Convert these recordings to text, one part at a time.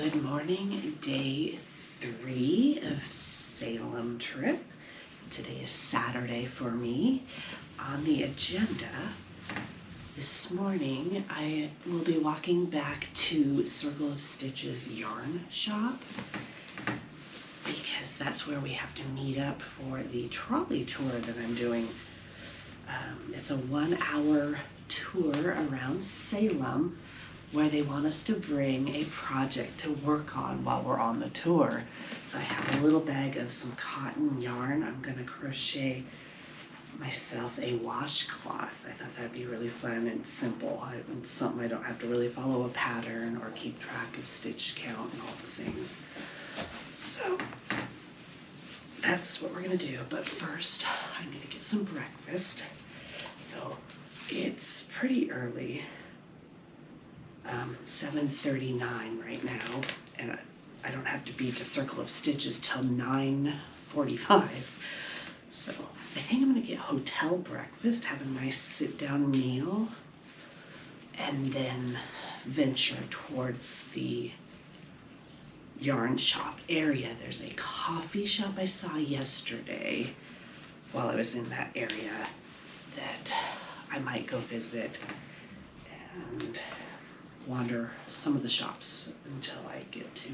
Good morning, day 3 of Salem trip. Today is Saturday for me. On the agenda this morning, I will be walking back to Circle of Stitches yarn shop because that's where we have to meet up for the trolley tour that I'm doing. It's a 1-hour tour around Salem where they want us to bring a project to work on while we're on the tour. So I have a little bag of some cotton yarn. I'm gonna crochet myself a washcloth. I thought that'd be really fun and simple. And something I don't have to really follow a pattern or keep track of stitch count and all the things. So that's what we're gonna do. But first, I need to get some breakfast. So it's pretty early. 7:39 right now, and I don't have to be to Circle of Stitches till 9:45. So I think I'm gonna get hotel breakfast, have a nice sit-down meal, and then venture towards the yarn shop area. There's a coffee shop I saw yesterday while I was in that area that I might go visit and wander some of the shops until I get to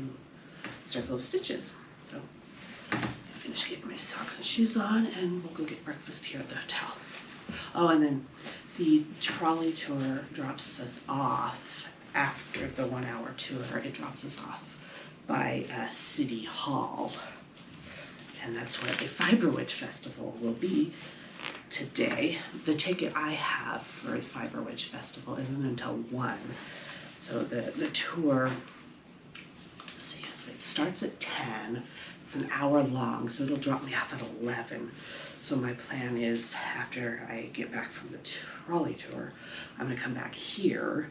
Circle of Stitches. So I'm gonna finish getting my socks and shoes on and we'll go get breakfast here at the hotel. Oh, and then the trolley tour drops us off after the 1-hour tour. It drops us off by City Hall, and that's where the Bewitched Festival will be today. The ticket I have for the Bewitched Festival isn't until 1. So the tour, let's see, if it starts at 10, it's an hour long, so it'll drop me off at 11. So my plan is after I get back from the trolley tour, I'm gonna come back here,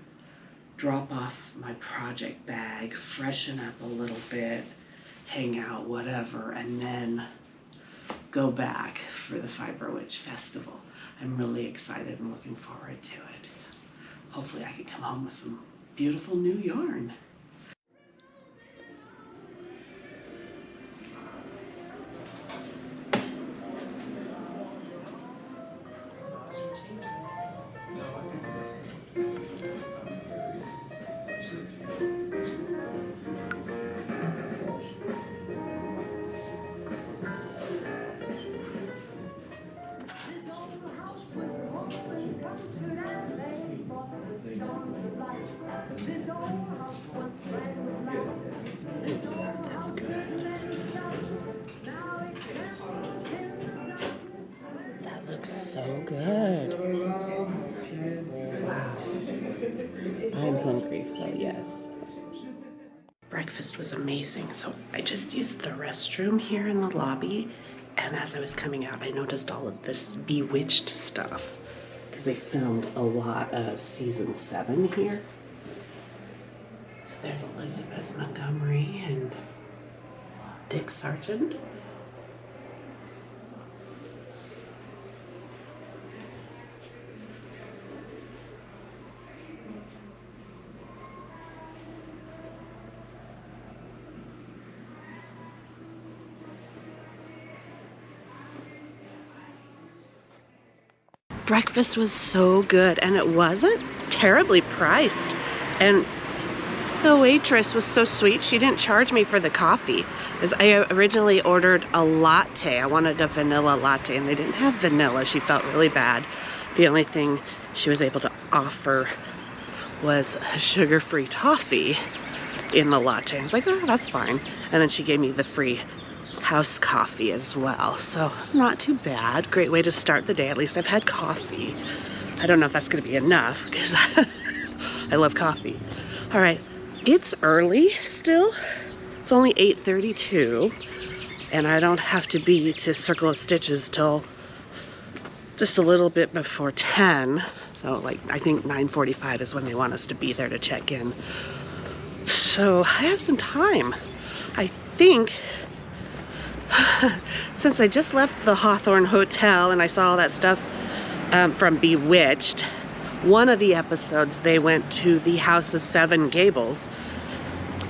drop off my project bag, freshen up a little bit, hang out, whatever, and then go back for the Bewitched Festival. I'm really excited and looking forward to it. Hopefully I can come home with some beautiful new yarn. That's good. That looks so good. Wow. I'm hungry, so yes. Breakfast was amazing. So I just used the restroom here in the lobby, and as I was coming out, I noticed all of this Bewitched stuff because they filmed a lot of season 7 here. So there's Elizabeth Montgomery and Dick Sargent. Breakfast was so good, and it wasn't terribly priced. And the waitress was so sweet. She didn't charge me for the coffee, because I originally ordered a latte. I wanted a vanilla latte, and they didn't have vanilla. She felt really bad. The only thing she was able to offer was a sugar-free toffee in the latte. I was like, oh, that's fine. And then she gave me the free house coffee as well. So not too bad. Great way to start the day. At least I've had coffee. I don't know if that's going to be enough, because I love coffee. All right. It's early still. It's only 8:32, and I don't have to be to Circle of Stitches till just a little bit before 10. So like I think 9:45 is when they want us to be there to check in. So I have some time. I think since I just left the Hawthorne Hotel and I saw all that stuff from Bewitched, one of the episodes they went to the House of Seven Gables,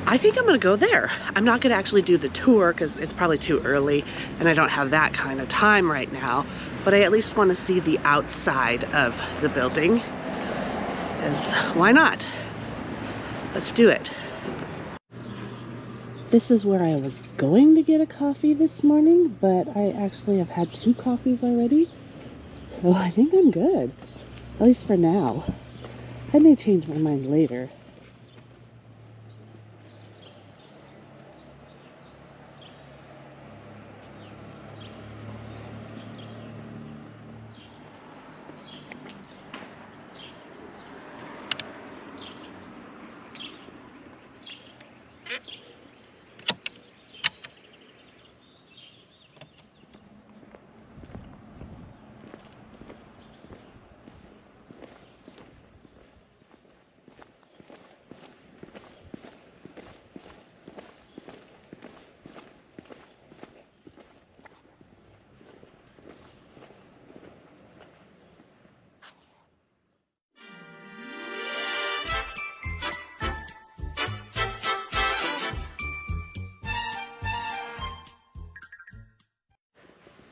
I think I'm gonna go there. I'm not gonna actually do the tour because it's probably too early and I don't have that kind of time right now, but I at least want to see the outside of the building, because why not? Let's do it. This is where I was going to get a coffee this morning, but I actually have had 2 coffees already, so I think I'm good, at least for now. I may change my mind later.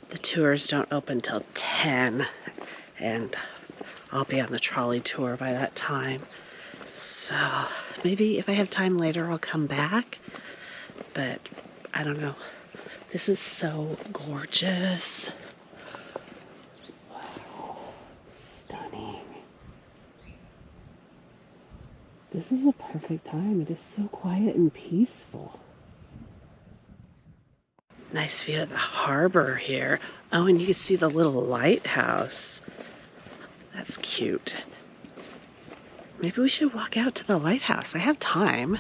The tours don't open till 10, and I'll be on the trolley tour by that time. So maybe if I have time later, I'll come back, but I don't know. This is so gorgeous. Wow, stunning. This is the perfect time. It is so quiet and peaceful. Nice view of the harbor here. Oh, and you can see the little lighthouse. That's cute. Maybe we should walk out to the lighthouse. I have time.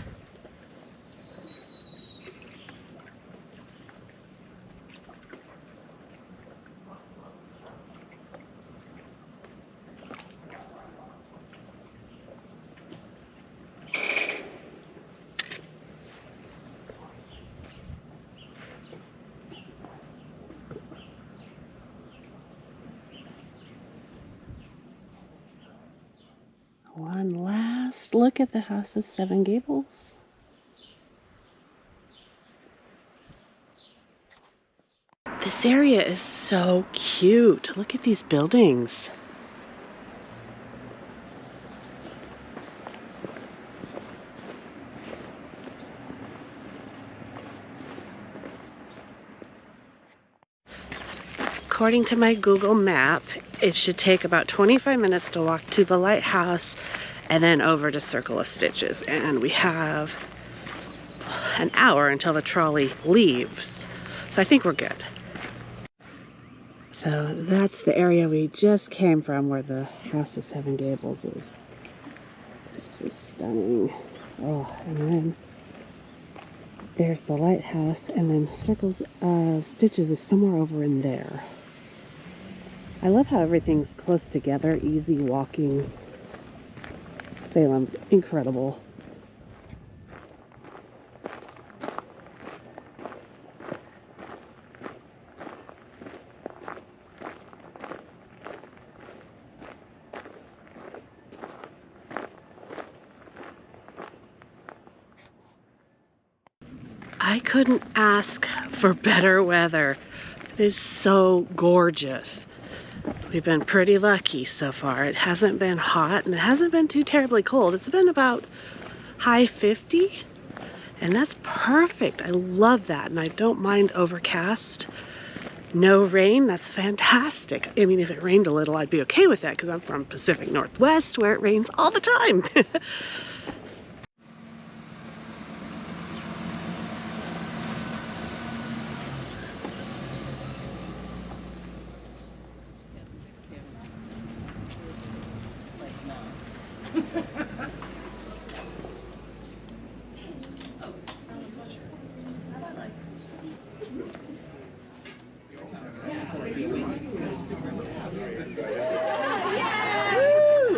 One last look at the House of Seven Gables. This area is so cute. Look at these buildings. According to my Google map, it should take about 25 minutes to walk to the lighthouse and then over to Circle of Stitches. And we have an hour until the trolley leaves. So I think we're good. So that's the area we just came from, where the House of Seven Gables is. This is stunning. Oh, and then there's the lighthouse, and then Circles of Stitches is somewhere over in there. I love how everything's close together, easy walking. Salem's incredible. I couldn't ask for better weather. It is so gorgeous. We've been pretty lucky so far. It hasn't been hot and it hasn't been too terribly cold. It's been about high 50, and that's perfect. I love that, and I don't mind overcast. No rain, that's fantastic. I mean, if it rained a little, I'd be okay with that because I'm from Pacific Northwest where it rains all the time.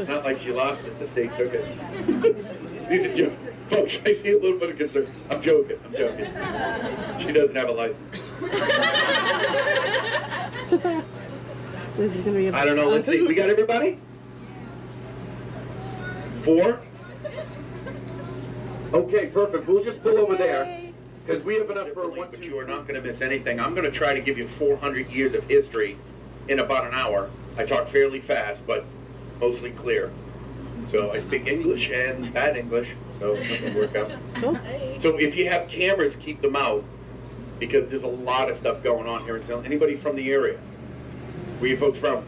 Not like she lost it, the state took it. Folks, I see a little bit of concern. I'm joking. She doesn't have a license. This is gonna be I don't know, let's see. We got everybody? 4? Okay, perfect. We'll just pull over there because we have enough for one. But you are not going to miss anything. I'm going to try to give you 400 years of history in about an hour. I talk fairly fast, but mostly clear. So I speak English and bad English, so that'll work out. So if you have cameras, keep them out because there's a lot of stuff going on here in Salem. Anybody from the area? Where you folks from?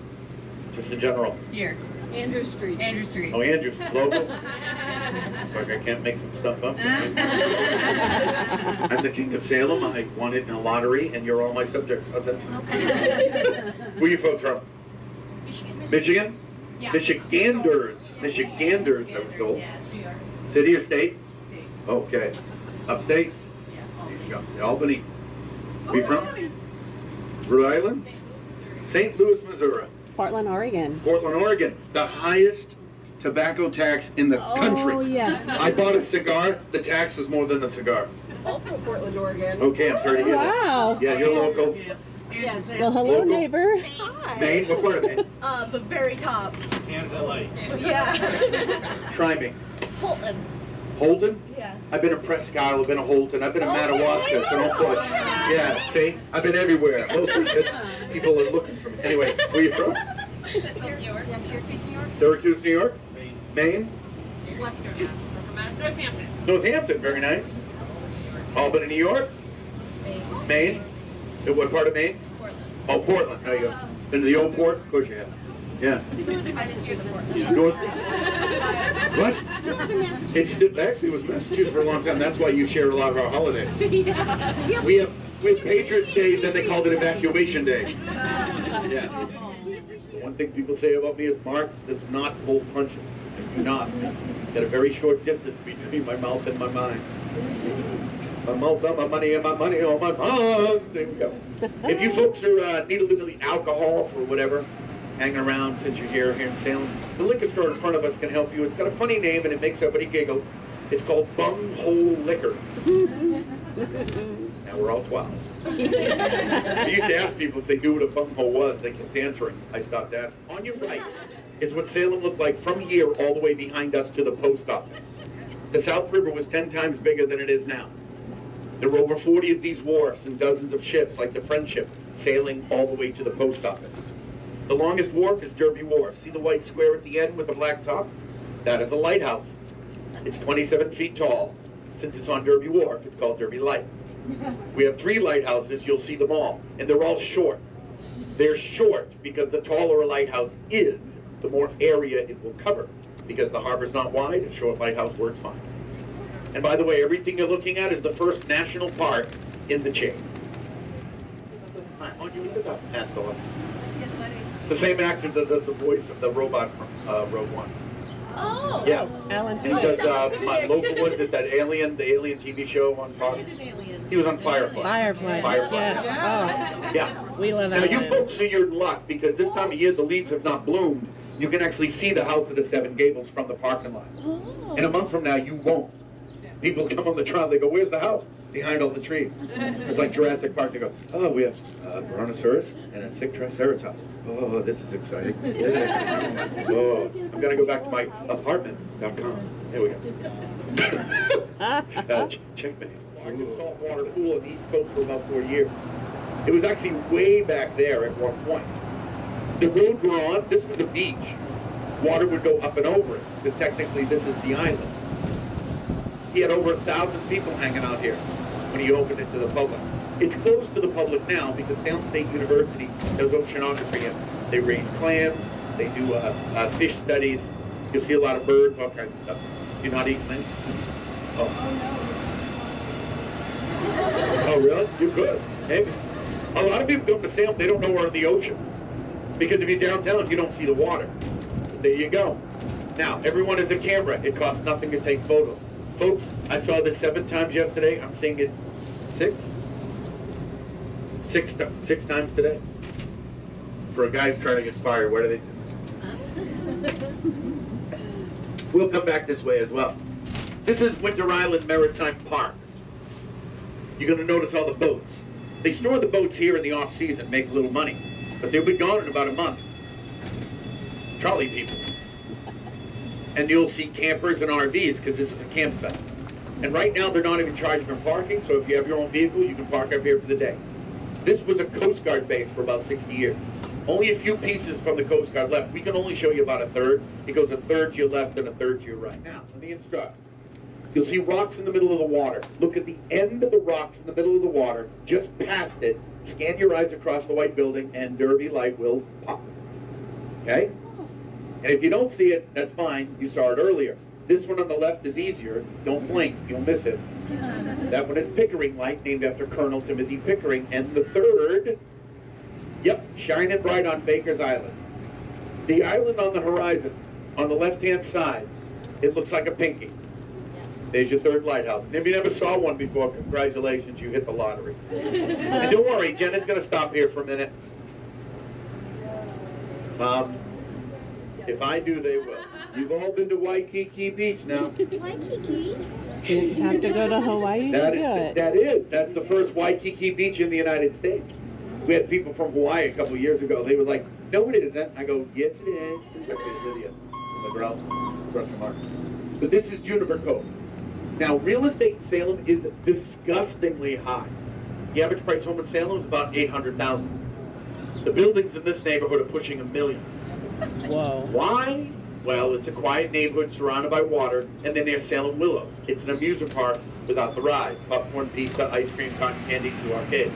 Just in general. Here. Andrew Street. Andrew Street. Oh, Andrew, local. Like I can't make some stuff up. I'm the king of Salem. I won it in a lottery, and you're all my subjects. How's that sound? Where you folks from? Michigan. Michigan? Yeah. Michiganders. Michiganders, I was told. City or state? State. Okay. Upstate? Yeah. There you go. Albany. Where you from? Rhode Island? St. Louis, Missouri. Portland, Oregon. Portland, Oregon. The highest tobacco tax in the country. Oh, yes. I bought a cigar. The tax was more than the cigar. Also Portland, Oregon. Okay, I'm sorry to hear that. Wow. Yeah, you're local. Yes. Well, hello, Local. neighbor. Hi. Maine? What part of Maine? The very top. Canada Light. Yeah. Try me. Portland. Holden? Yeah. I've been in Presque Isle, I've been in Holton, I've been in Okay. Madawaska, so don't push. Yeah, see? I've been everywhere. Mostly because people are looking for me. Anyway, where are you from? Syracuse, New York. Syracuse, New York. Syracuse, New York? Maine. Maine? Western Mass. Northampton. Northampton, very nice. Albany, New York? Maine? What part of Maine? Portland. Oh, Portland, there you go. Been to the old port? Of course you have. Yeah. I didn't choose Portland. North, what? Northern Massachusetts. It's still, actually, it was Massachusetts for a long time. That's why you share a lot of our holidays. Yeah. We have Patriots Day, then they called it Evacuation Day. Yeah. The one thing people say about me is Mark does not pull punches. I do not. Got a very short distance between my mouth and my mind. My mouth on my money and my money on my mind. There we go. If you folks are need a little alcohol or whatever, hanging around since you're here in Salem, the liquor store in front of us can help you. It's got a funny name and it makes everybody giggle. It's called Bunghole Liquor. Now we're all 12. I used to ask people if they knew what a bunghole was. They kept answering. I stopped asking. On your right is what Salem looked like from here all the way behind us to the post office. The South River was 10 times bigger than it is now. There were over 40 of these wharfs and dozens of ships like the Friendship sailing all the way to the post office. The longest wharf is Derby Wharf. See the white square at the end with the black top? That is a lighthouse. It's 27 feet tall. Since it's on Derby Wharf, it's called Derby Light. We have 3 lighthouses. You'll see them all. And they're all short. They're short because the taller a lighthouse is, the more area it will cover. Because the harbor's not wide, a short lighthouse works fine. And by the way, everything you're looking at is the first national park in the chain. On you with the Ascot. The same actor that does the voice of the robot from Rogue One. Oh. Yeah. Alan And he Tudyk. does my local one, did that Alien, the Alien TV show on Fox. An alien. He was on Firefly. Firefly. Firefly. Yes. Oh, Yeah. we love Now you Alan. folks are your luck because this time of year the leaves have not bloomed. You can actually see the House of the Seven Gables from the parking lot. Oh. In a month from now, you won't. People come on the trail, they go, where's the house? Behind all the trees. It's like Jurassic Park. They go, oh, we have a Brontosaurus and a sick Triceratops. Oh, this is exciting. Oh, I'm going to go back to my apartment.com. There we go. Checkmate. Largest saltwater pool on the East Coast for about 4 years. It was actually way back there at one point. The road we're on, this was a beach. Water would go up and over it, because technically this is the island. He had over 1,000 people hanging out here when he opened it to the public. It's closed to the public now because Salem State University does oceanography and they raise clams, they do fish studies. You'll see a lot of birds, all kinds of stuff. You're not eating any? Oh. Oh, really? You're good. Maybe. A lot of people come to Salem, they don't know we're in the ocean. Because if you're downtown, you don't see the water. There you go. Now, everyone has a camera. It costs nothing to take photos. Folks, I saw this 7 times yesterday. I'm seeing it 6 times today. For a guy who's trying to get fired, where do they do this? We'll come back this way as well. This is Winter Island Maritime Park. You're going to notice all the boats. They store the boats here in the off-season, make a little money. But they'll be gone in about a month. Trolley people. And you'll see campers and RVs because this is a campsite. And right now, they're not even charging for parking, so if you have your own vehicle, you can park up here for the day. This was a Coast Guard base for about 60 years. Only a few pieces from the Coast Guard left. We can only show you about a third. It goes a third to your left and a third to your right. Now, let me instruct. You'll see rocks in the middle of the water. Look at the end of the rocks in the middle of the water, just past it. Scan your eyes across the white building, and Derby light will pop. Okay? And if you don't see it, that's fine. You saw it earlier. This one on the left is easier. Don't blink. You'll miss it. That one is Pickering light, named after Colonel Timothy Pickering. And the third, yep, shining bright on Baker's Island. The island on the horizon, on the left-hand side, it looks like a pinky. There's your third lighthouse. And if you never saw one before, congratulations, you hit the lottery. And don't worry, Jenna's going to stop here for a minute. If I do, they will. You've all been to Waikiki Beach now. Waikiki? Didn't have to go to Hawaii to do it. That's the first Waikiki beach in the United States. We had people from Hawaii a couple of years ago. They were like, no, it isn't. I go, yes, it is. There's Lydia. The girl. Question mark. But this is Juniper Cove. Now, real estate in Salem is disgustingly high. The average price home in Salem is about $800,000. The buildings in this neighborhood are pushing $1 million. Whoa. Why? Well, it's a quiet neighborhood surrounded by water, and then there's Salem Willows. It's an amusement park without the rides. Popcorn, pizza, ice cream, cotton candy, 2 arcades.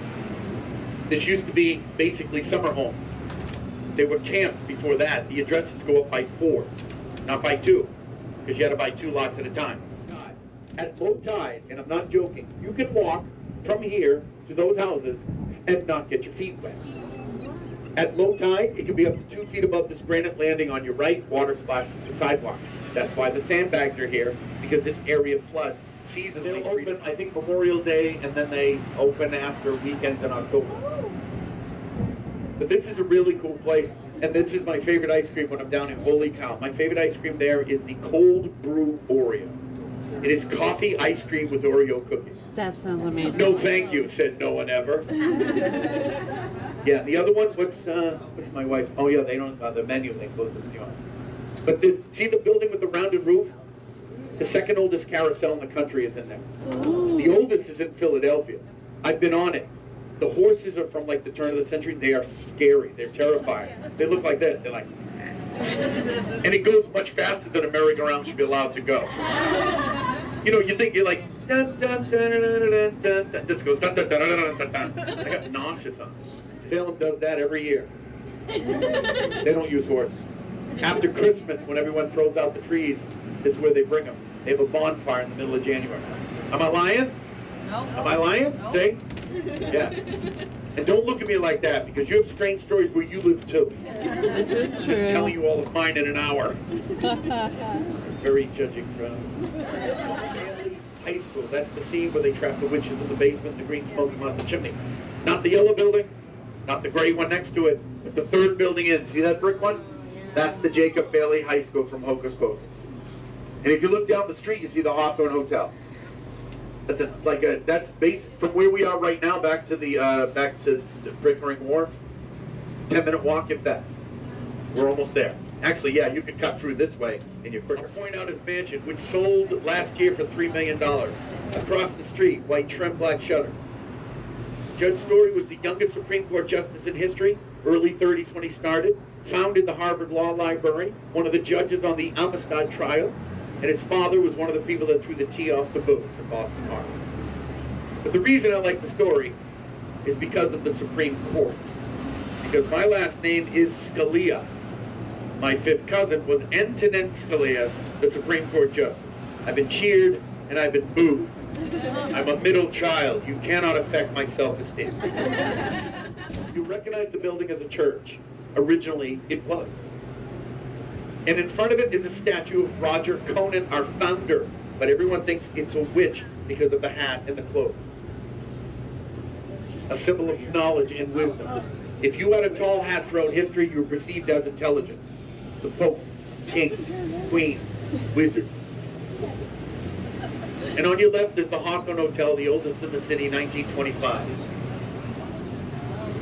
This used to be basically summer homes. There were camps before that. The addresses go up by 4, not by 2, because you had to buy 2 lots at a time. At low tide, and I'm not joking, you can walk from here to those houses and not get your feet wet. At low tide, it can be up to 2 feet above this granite landing on your right, water splashes the sidewalk. That's why the sandbags are here, because this area floods seasonally. They'll open, I think, Memorial Day, and then they open after weekends in October. But this is a really cool place, and this is my favorite ice cream when I'm down in Holy Cow. My favorite ice cream there is the cold brew Oreo. It is coffee ice cream with Oreo cookies. That sounds amazing. No thank you, said no one ever. Yeah, the other one, what's my wife? Oh yeah, they don't, the menu, they close it. But this, see the building with the rounded roof? The second oldest carousel in the country is in there. The oldest is in Philadelphia. I've been on it. The horses are from like the turn of the century. They are scary. They're terrifying. They look like this. They're like, and it goes much faster than a merry-go-round should be allowed to go. You know, you think you're like, dun, dun, dun, dun, dun, dun, dun. This goes dun, dun, dun, dun, dun, dun, dun. I got nauseous on it. Salem does that every year. They don't use horses. After Christmas, when everyone throws out the trees, this is where they bring them. They have a bonfire in the middle of January. Am I lying? No. Am I lying? No. See? Yeah. And don't look at me like that, because you have strange stories where you live too. This is I'm telling true. you all of mine in an hour. Very judging crowd. High school, that's the scene where they trap the witches in the basement, the green smoke come out the chimney. Not the yellow building, not the gray one next to it, but the third building in. See that brick one? That's the Jacob Bailey High School from Hocus Pocus. And if you look down the street, you see the Hawthorne Hotel. That's basic from where we are right now back to the Pickering Wharf. 10-minute walk, if that. We're almost there. Actually, yeah, you could cut through this way and you're quicker. Point out his mansion, which sold last year for $3 million. Across the street, white trim, black shutter. Judge Story was the youngest Supreme Court justice in history, early 30s when he started. Founded the Harvard Law Library, one of the judges on the Amistad trial. And his father was one of the people that threw the tea off the boats in Boston Harbor. But the reason I like the story is because of the Supreme Court. Because my last name is Scalia. My 5th cousin was Antonin Scalia, the Supreme Court Justice. I've been cheered and I've been booed. I'm a middle child. You cannot affect my self-esteem. You recognize the building as a church. Originally, it was. And in front of it is a statue of Roger Conan, our founder. But everyone thinks it's a witch because of the hat and the clothes. A symbol of knowledge and wisdom. If you had a tall hat throughout history, you were perceived as intelligent. The Pope, King, Queen, Wizard. And on your left is the Hawthorne Hotel, the oldest in the city, 1925.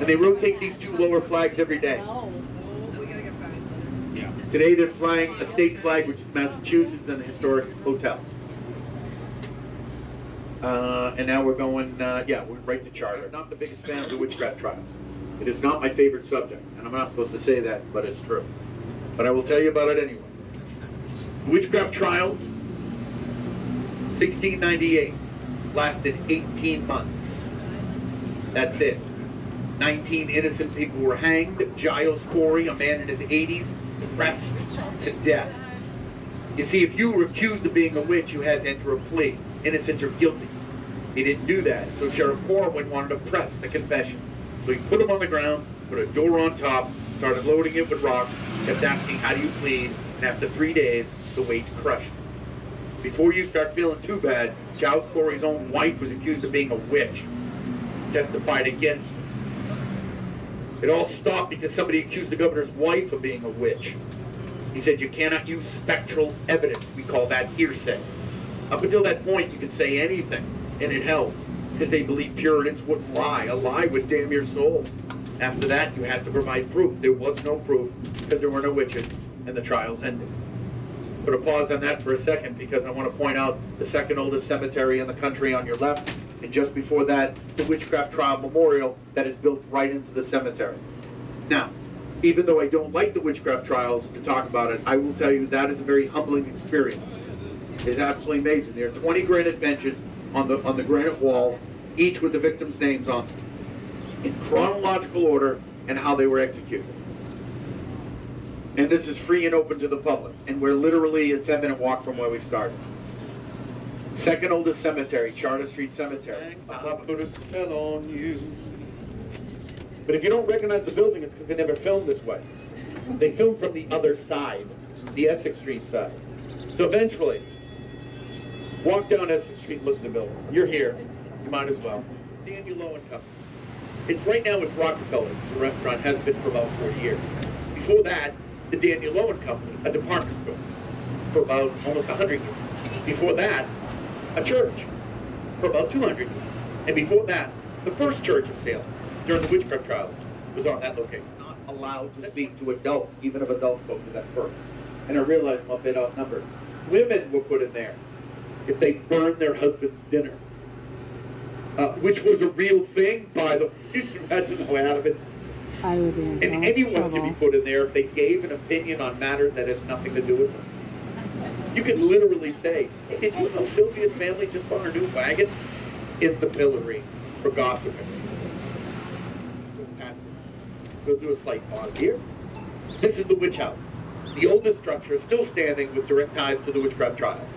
And they rotate these 2 lower flags every day. Today they're flying a state flag, which is Massachusetts, and a historic hotel. And now we're going, we're right to charter. I'm not the biggest fan of the witchcraft trials. It is not my favorite subject, and I'm not supposed to say that, but it's true. But I will tell you about it anyway. Witchcraft trials, 1698, lasted 18 months. That's it. 19 innocent people were hanged. Giles Corey, a man in his 80s, pressed to death. You see, if you were accused of being a witch, you had to enter a plea, innocent or guilty. He didn't do that, so Sheriff Corwin wanted to press the confession. So he put him on the ground, put a door on top, started loading it with rocks, kept asking, how do you plead? And after 3 days, the weight crushed him. Before you start feeling too bad, Giles Corey's own wife was accused of being a witch. Testified against him. It all stopped because somebody accused the governor's wife of being a witch. He said, you cannot use spectral evidence. We call that hearsay. Up until that point, you could say anything, and it held, because they believed Puritans wouldn't lie. A lie would damn your soul. After that, you had to provide proof. There was no proof, because there were no witches, and the trials ended. Put a pause on that for a second, because I want to point out the second oldest cemetery in the country on your left, and just before that, the Witchcraft Trial Memorial that is built right into the cemetery. Now, even though I don't like the witchcraft trials to talk about it, I will tell you that is a very humbling experience. It's absolutely amazing. There are 20 granite benches on the granite wall, each with the victims' names on them, in chronological order and how they were executed. And this is free and open to the public, and we're literally a 10-minute walk from where we started. Second oldest cemetery, Charter Street Cemetery. I'll put a spell on you. But if you don't recognize the building, it's because they never filmed this way. They filmed from the other side, the Essex Street side. So eventually, walk down Essex Street and look at the building. You're here, you might as well. Daniel Lowen Company. It's right now with Rockefeller. The restaurant has been for about 40 years. Before that, the Daniel Lowen Company, a department store, for about almost 100 years. Before that, a church for about 200 years. And before that, the first church of Salem, during the witchcraft trials, was on that location. Not allowed to speak to adults, even if adults spoke to them first. And I realized I'm a bit outnumbered. Women were put in there if they burned their husband's dinner, which was a real thing, by the way. You had to know out of it. I would be in so And much anyone trouble. can be put in there if they gave an opinion on matters that has nothing to do with them. You could literally say, hey, did you know Sylvia's family just bought a new wagon? In the pillory for gossiping. We'll do a slight pause here. This is the witch house. The oldest structure is still standing with direct ties to the witchcraft trials.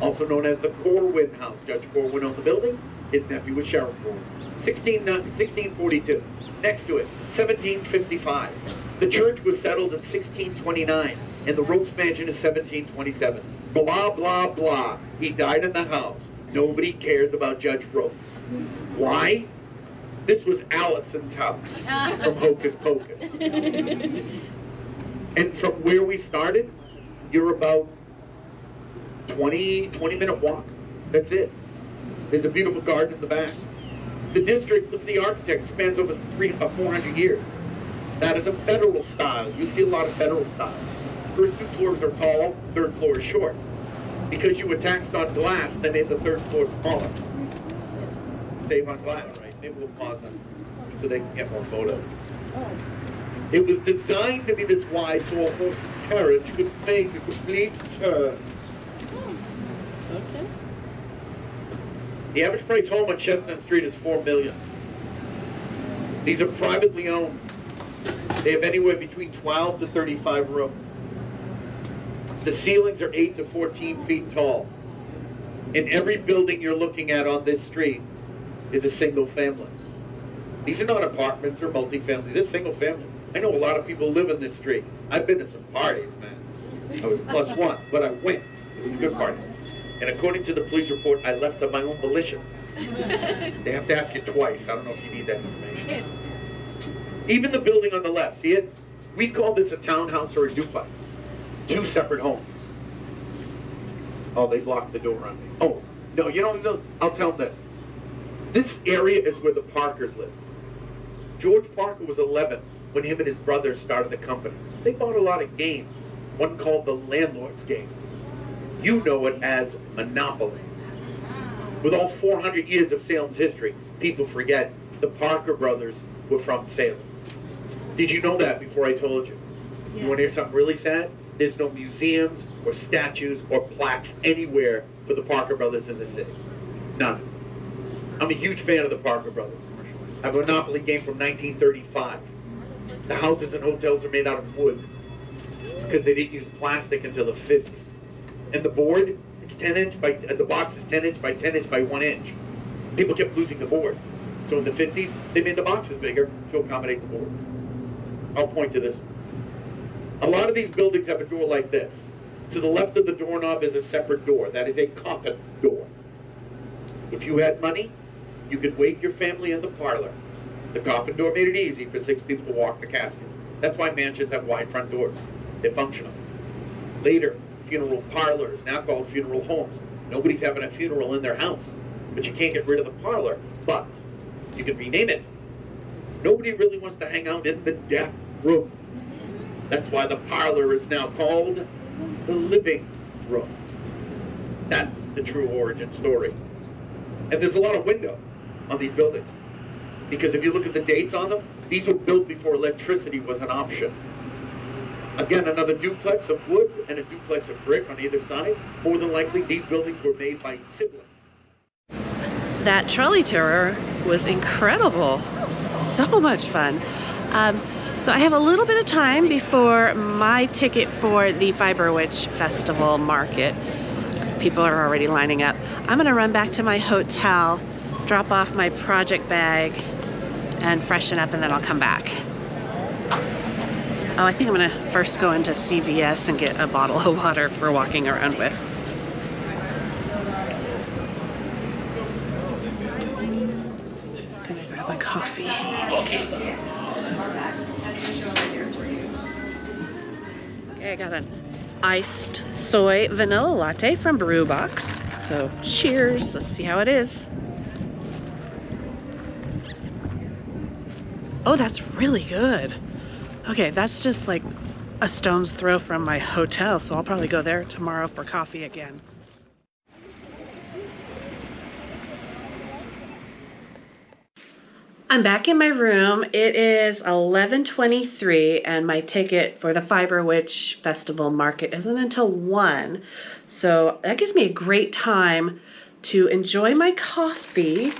Also known as the Corwin House. Judge Corwin owned the building. His nephew was Sheriff Corwin. 1642. Next to it, 1755. The church was settled in 1629. And the Ropes Mansion is 1727. Blah, blah, blah. He died in the house. Nobody cares about Judge Ropes. Why? This was Allison's house from Hocus Pocus. And from where we started, you're about 20-minute walk. That's it. There's a beautiful garden in the back. The district, look at the architect, spans over 400 years. That is a federal style. You see a lot of federal styles. First 2 floors are tall, third floor is short. Because you were taxed on glass, they made the third floor smaller. Save on glass, right? Maybe we'll pause on so they can get more photos. It was designed to be this wide so a horse's carriage could make a complete turn. Okay. The average price home on Chestnut Street is $4 million. These are privately owned. They have anywhere between 12 to 35 rooms. The ceilings are 8 to 14 feet tall. And every building you're looking at on this street is a single family. These are not apartments or multifamily, they're single family. I know a lot of people live in this street. I've been to some parties, man. I was +1, but I went. It was a good party. And according to the police report, I left of my own volition. They have to ask you twice. I don't know if you need that information. Even the building on the left, see it? We call this a townhouse or a duplex. 2 separate homes. Oh, they locked the door on me. Oh, no, you don't know. I'll tell them this. This area is where the Parkers live. George Parker was 11 when him and his brother started the company. They bought a lot of games, one called the Landlord's Game. You know it as Monopoly. With all 400 years of Salem's history, people forget the Parker brothers were from Salem. Did you know that before I told you? You want to hear something really sad? There's no museums or statues or plaques anywhere for the Parker brothers in the city. None. I'm a huge fan of the Parker brothers. I have a Monopoly game from 1935. The houses and hotels are made out of wood because they didn't use plastic until the 50s. And the board, it's 10 inch by, the box is 10 inch by 10 inch by 1 inch. People kept losing the boards. So in the 50s, they made the boxes bigger to accommodate the boards. I'll point to this. A lot of these buildings have a door like this. To the left of the doorknob is a separate door. That is a coffin door. If you had money, you could wake your family in the parlor. The coffin door made it easy for 6 people to walk the casket. That's why mansions have wide front doors. They're functional. Later, funeral parlors, now called funeral homes. Nobody's having a funeral in their house, but you can't get rid of the parlor, but you can rename it. Nobody really wants to hang out in the death room. That's why the parlor is now called the living room. That's the true origin story. And there's a lot of windows on these buildings, because if you look at the dates on them, these were built before electricity was an option. Again, another duplex of wood and a duplex of brick on either side. More than likely, these buildings were made by siblings. That trolley tour was incredible. So much fun. So I have a little bit of time before my ticket for the Bewitched Festival market. People are already lining up. I'm gonna run back to my hotel, drop off my project bag, and freshen up, and then I'll come back. Oh, I think I'm gonna first go into CVS and get a bottle of water for walking around with. Gonna grab a coffee. Okay, I got an iced soy vanilla latte from Brewbox. So cheers, let's see how it is. Oh, that's really good. Okay, that's just like a stone's throw from my hotel, so I'll probably go there tomorrow for coffee again. I'm back in my room. It is 11:23 and my ticket for the Bewitched Festival market isn't until 1. So that gives me a great time to enjoy my coffee,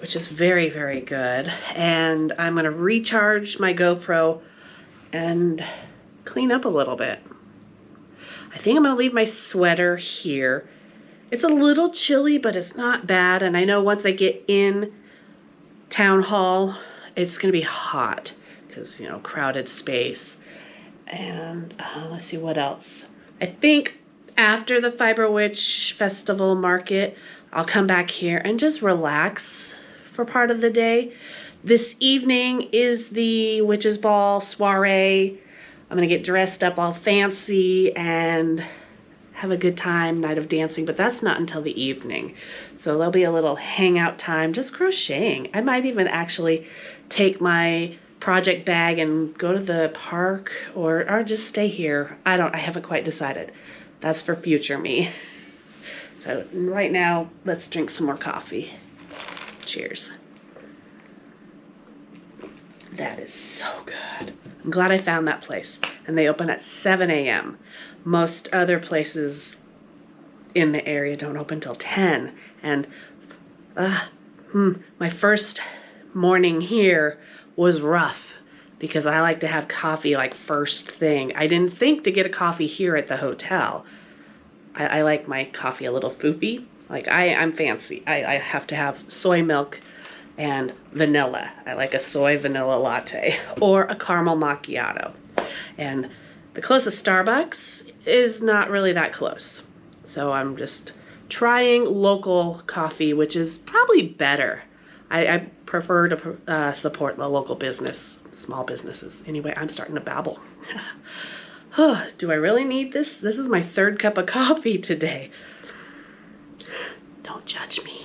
which is very, very good. And I'm gonna recharge my GoPro and clean up a little bit. I think I'm gonna leave my sweater here. It's a little chilly, but it's not bad. And I know once I get in Town Hall, it's gonna be hot because, you know, crowded space. And let's see what else. I think after the Bewitched Festival market, I'll come back here and just relax for part of the day. This evening is the Witches Ball Soiree. I'm gonna get dressed up all fancy and have a good time, night of dancing, but that's not until the evening. So there'll be a little hangout time, just crocheting. I might even actually take my project bag and go to the park or just stay here. I haven't quite decided. That's for future me. So right now, let's drink some more coffee. Cheers. That is so good. I'm glad I found that place. And they open at 7 a.m. Most other places in the area don't open till 10. And my first morning here was rough because I like to have coffee like first thing. I didn't think to get a coffee here at the hotel. I like my coffee a little foofy. Like I'm fancy. I have to have soy milk and vanilla. I like a soy vanilla latte or a caramel macchiato. And the closest Starbucks is not really that close. So I'm just trying local coffee, which is probably better. I prefer to support the local business, small businesses. Anyway, I'm starting to babble. Do I really need this? This is my 3rd cup of coffee today. Don't judge me.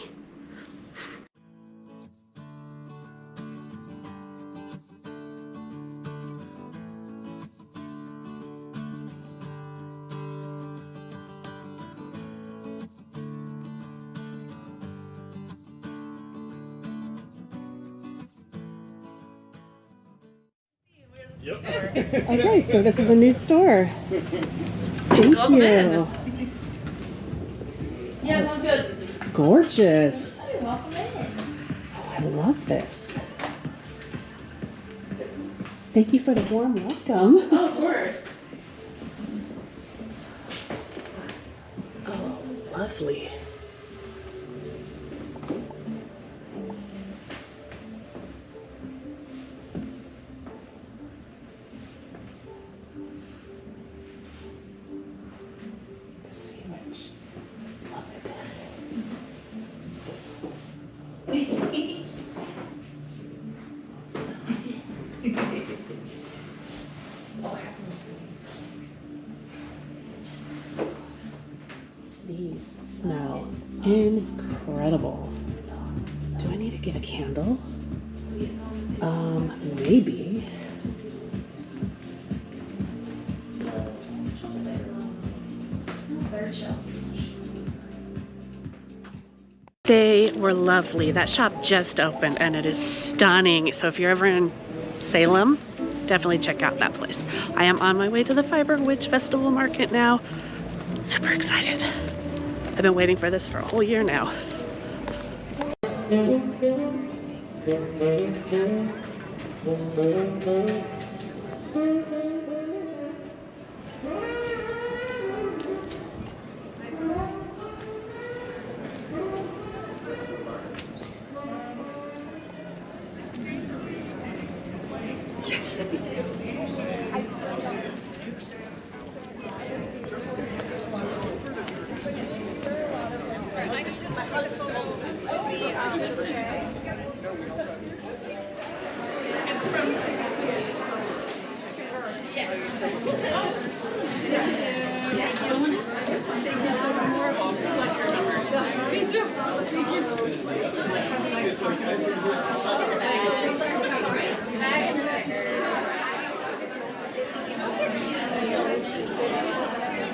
Okay, so this is a new store. Thank welcome you. in. Yeah, sounds good. Gorgeous. Oh, I love this. Thank you for the warm welcome. Oh, of course. Oh, lovely. The sandwich. Love it. These smell incredible. Do I need to get a candle? Maybe. They were lovely. That shop just opened and it is stunning. So if you're ever in Salem, definitely check out that place. I am on my way to the Fiber Witch Festival Market now. Super excited. I've been waiting for this for a whole year now.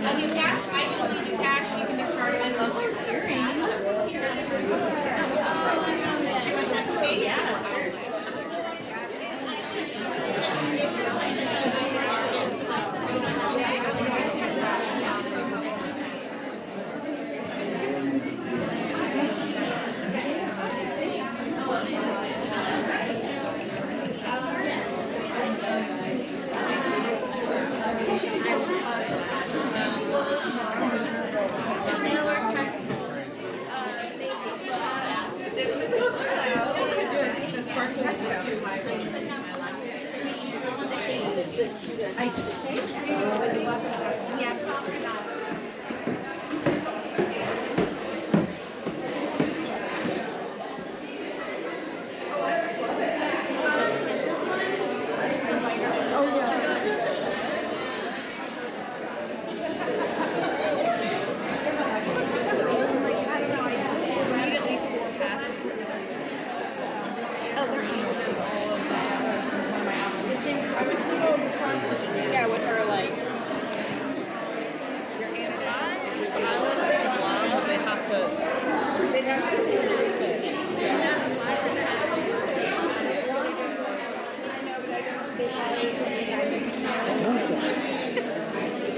I'll do cash. I still do cash. You can do card. I love your Gorgeous.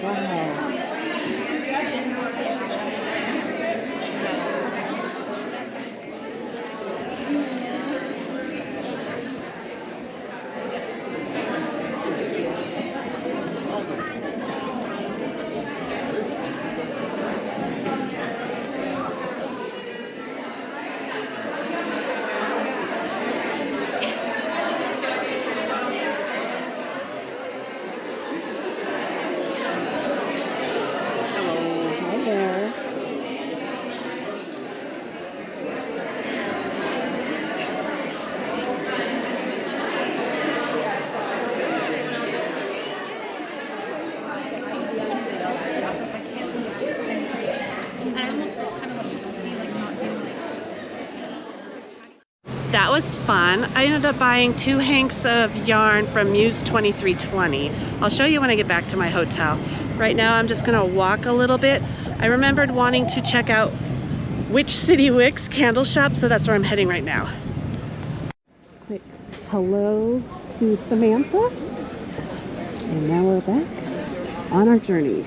Wow. Hi there. That was fun. I ended up buying 2 hanks of yarn from Muse 2320. I'll show you when I get back to my hotel. Right now I'm just gonna walk a little bit. I remembered wanting to check out Witch City Wicks candle shop, so that's where I'm heading right now. Quick hello to Samantha. And now we're back on our journey.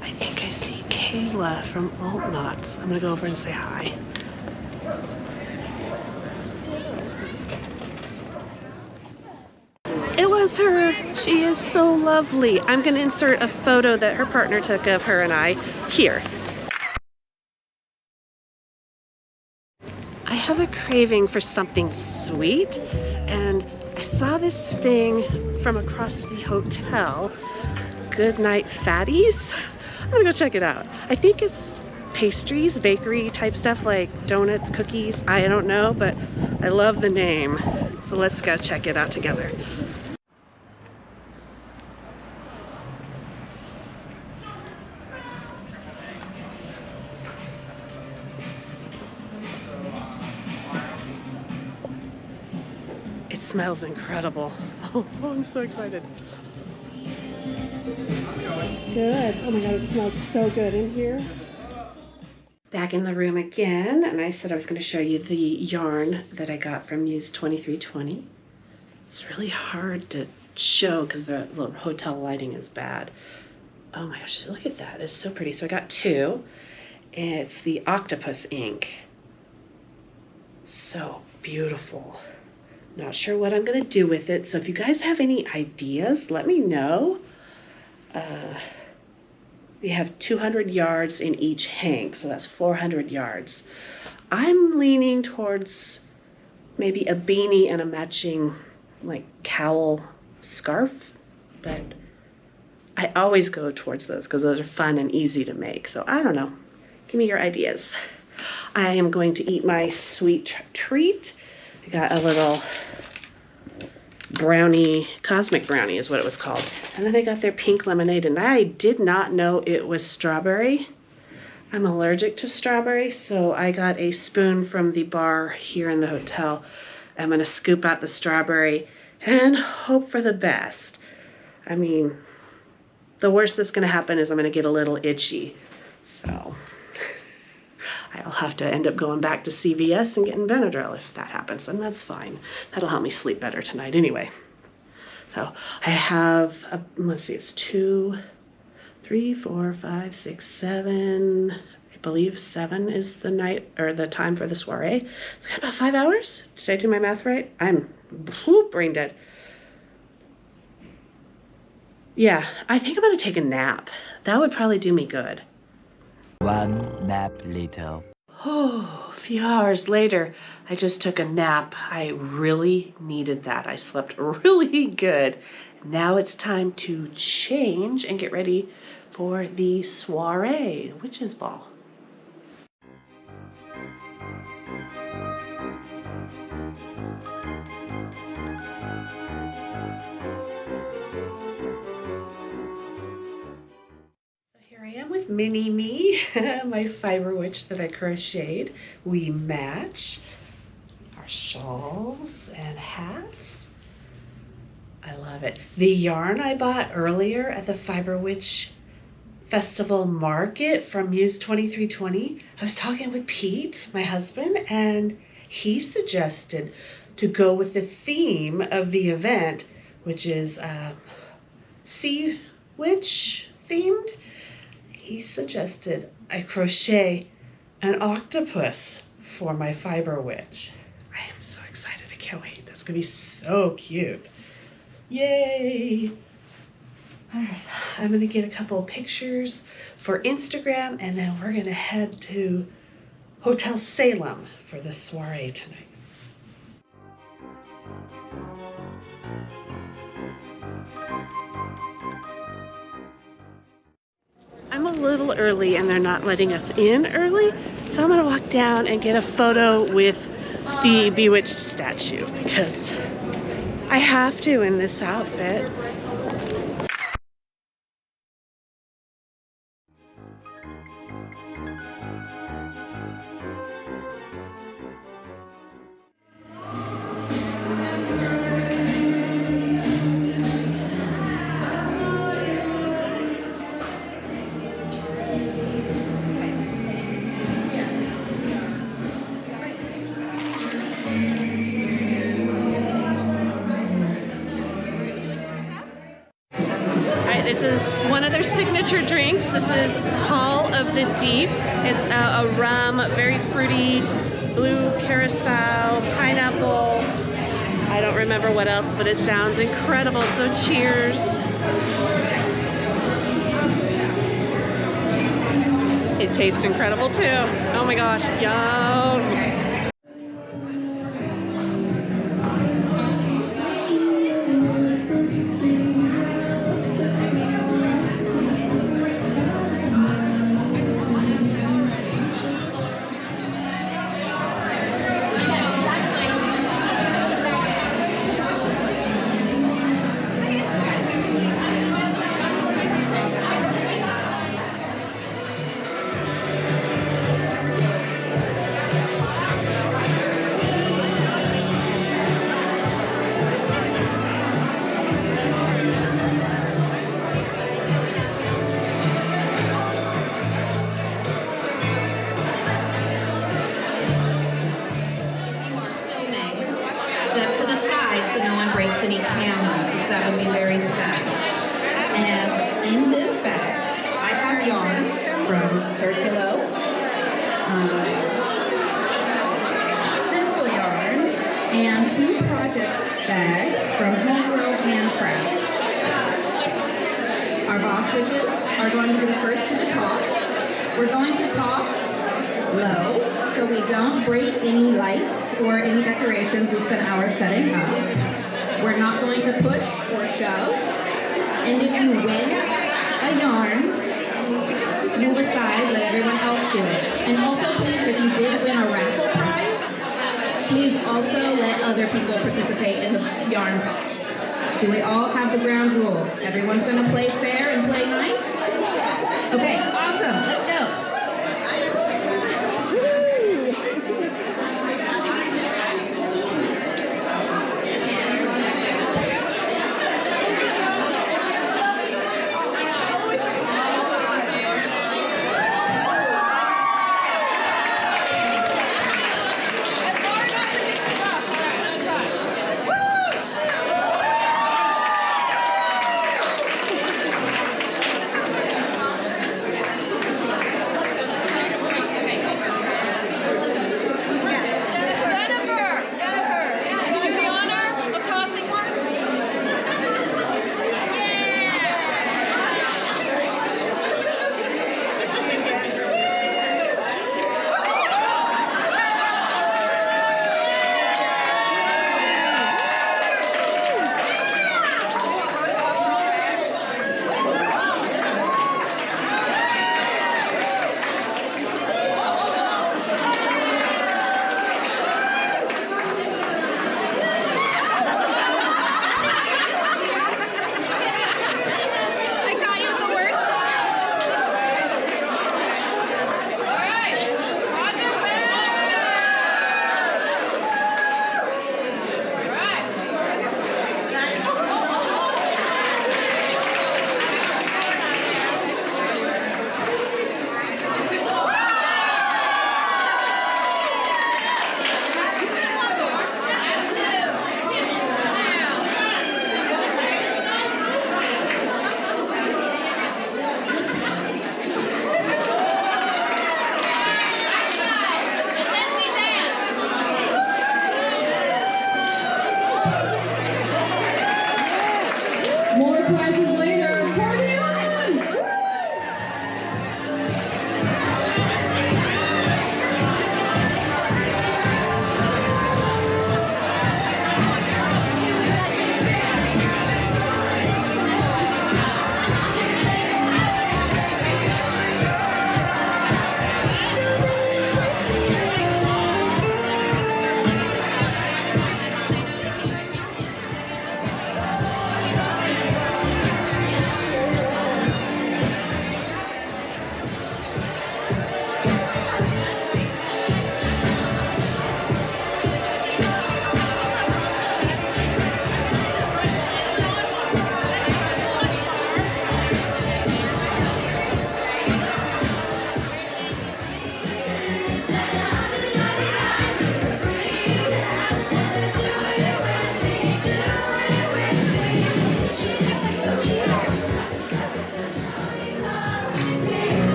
I think I see Kayla from Alt Knots. I'm gonna go over and say hi. It was her. She is so lovely. I'm gonna insert a photo that her partner took of her and I here. I have a craving for something sweet, and I saw this thing from across the hotel. Good night fatties. I'm gonna go check it out. I think it's pastries, bakery type stuff like donuts, cookies. I don't know, but I love the name. So let's go check it out together. It smells incredible. Oh, I'm so excited. Good. Oh my God, it smells so good in here. Back in the room again, and I said I was going to show you the yarn that I got from Muse 2320. It's really hard to show because the hotel lighting is bad. Oh my gosh, look at that. It's so pretty. So I got two. It's the octopus ink. So beautiful. Not sure what I'm going to do with it. So if you guys have any ideas, let me know. We have 200 yards in each hank, so that's 400 yards. I'm leaning towards maybe a beanie and a matching like cowl scarf, but I always go towards those because those are fun and easy to make. So I don't know. Give me your ideas. I am going to eat my sweet treat. I got a little brownie, cosmic brownie is what it was called. And then I got their pink lemonade, and I did not know it was strawberry. I'm allergic to strawberry, so I got a spoon from the bar here in the hotel. I'm gonna scoop out the strawberry and hope for the best. I mean, the worst that's gonna happen is I'm gonna get a little itchy. So I'll have to end up going back to CVS and getting Benadryl if that happens, and that's fine. That'll help me sleep better tonight anyway. So I have, let's see, it's 2, 3, 4, 5, 6, 7. I believe 7 is the night or the time for the soiree. It's got about 5 hours. Did I do my math right? I'm brain dead. Yeah, I think I'm gonna take a nap. That would probably do me good. One nap later. Oh, a few hours later, I just took a nap. I really needed that. I slept really good. Now it's time to change and get ready for the soiree, witch's ball. Here I am with Mini Me, my fiber witch that I crocheted. We match our shawls and hats. I love it. The yarn I bought earlier at the Fiber Witch Festival Market from Muse 2320. I was talking with Pete, my husband, and he suggested to go with the theme of the event, which is sea witch themed. He suggested I crochet an octopus for my fiber witch. I am so excited. I can't wait. That's gonna be so cute. Yay! All right, I'm gonna get a couple of pictures for Instagram, and then we're gonna head to Hotel Salem for the soiree tonight. I'm a little early and they're not letting us in early, so I'm gonna walk down and get a photo with the Bewitched statue because I have to in this outfit. their signature drinks. This is Call of the Deep. It's a rum, very fruity, blue curacao, pineapple. I don't remember what else, but it sounds incredible. So cheers. It tastes incredible too. Oh my gosh, yum. Step to the side so no one breaks any cameras. That would be very sad. And in this bag, I have yarn from Circulo, Simple Yarn, and 2 project bags from Homegrown Handcraft. Our boss witches are going to be the first to toss. We're going to toss low, so we don't break any lights or any decorations we spent hours setting up. We're not going to push or shove. And if you win a yarn, move aside, let everyone else do it. And also please, if you did win a raffle prize, please also let other people participate in the yarn toss. Do we all have the ground rules? Everyone's gonna play fair and play nice? Okay, awesome, let's go.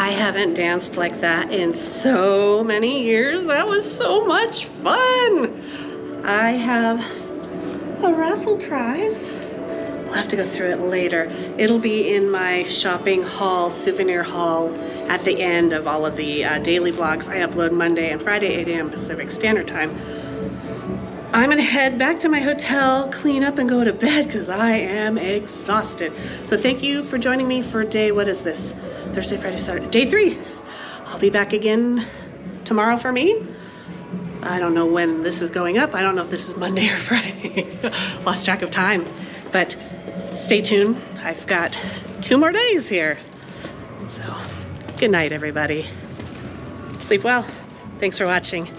I haven't danced like that in so many years. That was so much fun. I have a raffle prize. We'll have to go through it later. It'll be in my shopping haul, souvenir haul, at the end of all of the daily vlogs I upload Monday and Friday, 8 a.m. Pacific Standard Time. I'm gonna head back to my hotel, clean up, and go to bed because I am exhausted. So thank you for joining me for day, what is this? Thursday, Friday, Saturday, day 3. I'll be back again tomorrow for me. I don't know when this is going up. I don't know if this is Monday or Friday. Lost track of time. But stay tuned. I've got 2 more days here. So good night, everybody. Sleep well. Thanks for watching.